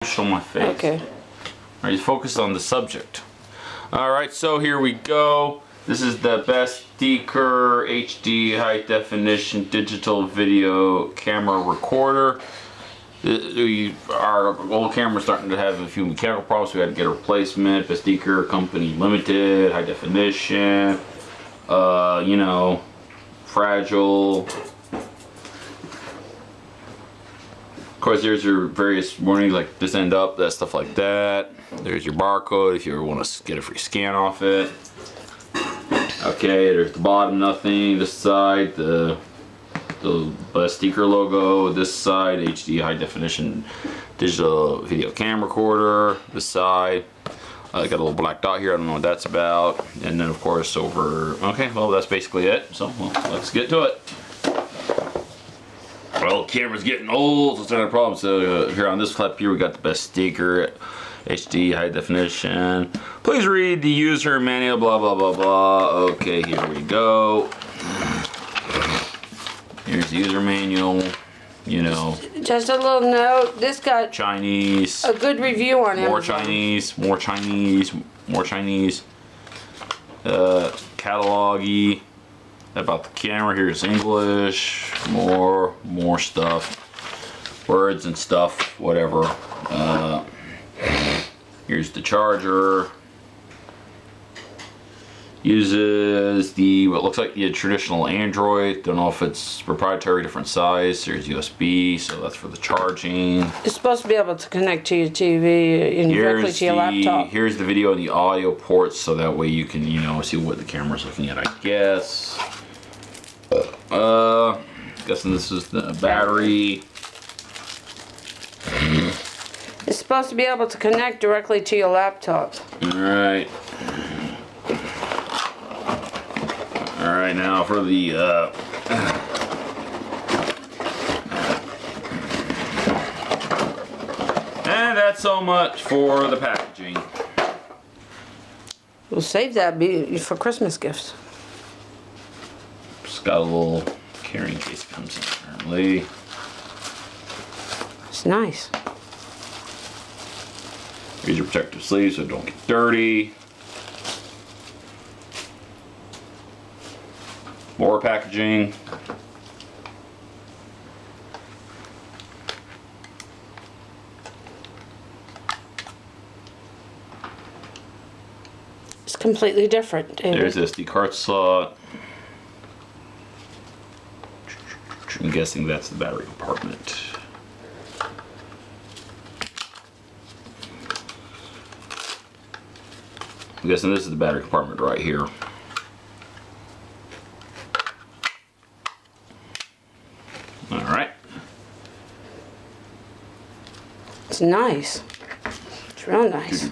Show my face. Okay. Are you focused on the subject? Alright, so here we go. This is the Besteker HD high definition digital video camera recorder. Our old camera's starting to have a few mechanical problems, so we had to get a replacement. Besteker Company Limited, high definition, you know, fragile. Of course, there's your various warnings like this end up, that stuff like that. There's your barcode if you ever want to get a free scan off it. Okay, there's the bottom, nothing. This side, the Besteker logo. This side, HD high definition digital video camera recorder. This side, got a little black dot here. I don't know what that's about. And then of course over. Okay, well that's basically it. So well, let's get to it. Well, the camera's getting old, so it's not a problem. So here on this clip here, we got the Besteker HD high definition. Please read the user manual, blah, blah, blah, blah. Okay, here we go. Here's the user manual, you know. Just a little note, this got Chinese. a good review on Amazon. More Chinese, more Chinese, more Chinese. Catalog-y. About the camera, here's English, more stuff, words and stuff, whatever. Here's the charger. Uses the what looks like the traditional Android. Don't know if it's proprietary, different size. There's USB, so that's for the charging. It's supposed to be able to connect to your TV and directly to your laptop. Here's the video and the audio ports, so that way you can, you know, see what the camera's looking at, I guess. Guessing this is the battery. It's supposed to be able to connect directly to your laptop. Alright. Alright, now for the and that's so much for the packaging. We'll save that for Christmas gifts. It's got a little carrying case that comes in apparently. It's nice. Here's your protective sleeve so it don't get dirty. More packaging. It's completely different, David. There's this SD card slot. I'm guessing that's the battery compartment. I'm guessing this is the battery compartment right here. Alright. It's nice. It's real nice.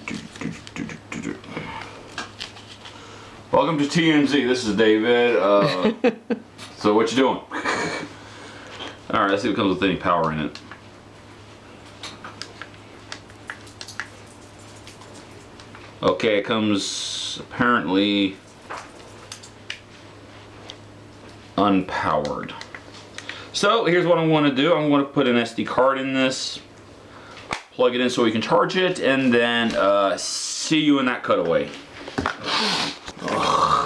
Welcome to TMZ. This is David. So what you doing? Alright, let's see what comes with any power in it. Okay, it comes apparently unpowered. So here's what I want to do. I'm going to put an SD card in this, plug it in so we can charge it, and then see you in that cutaway. Ugh.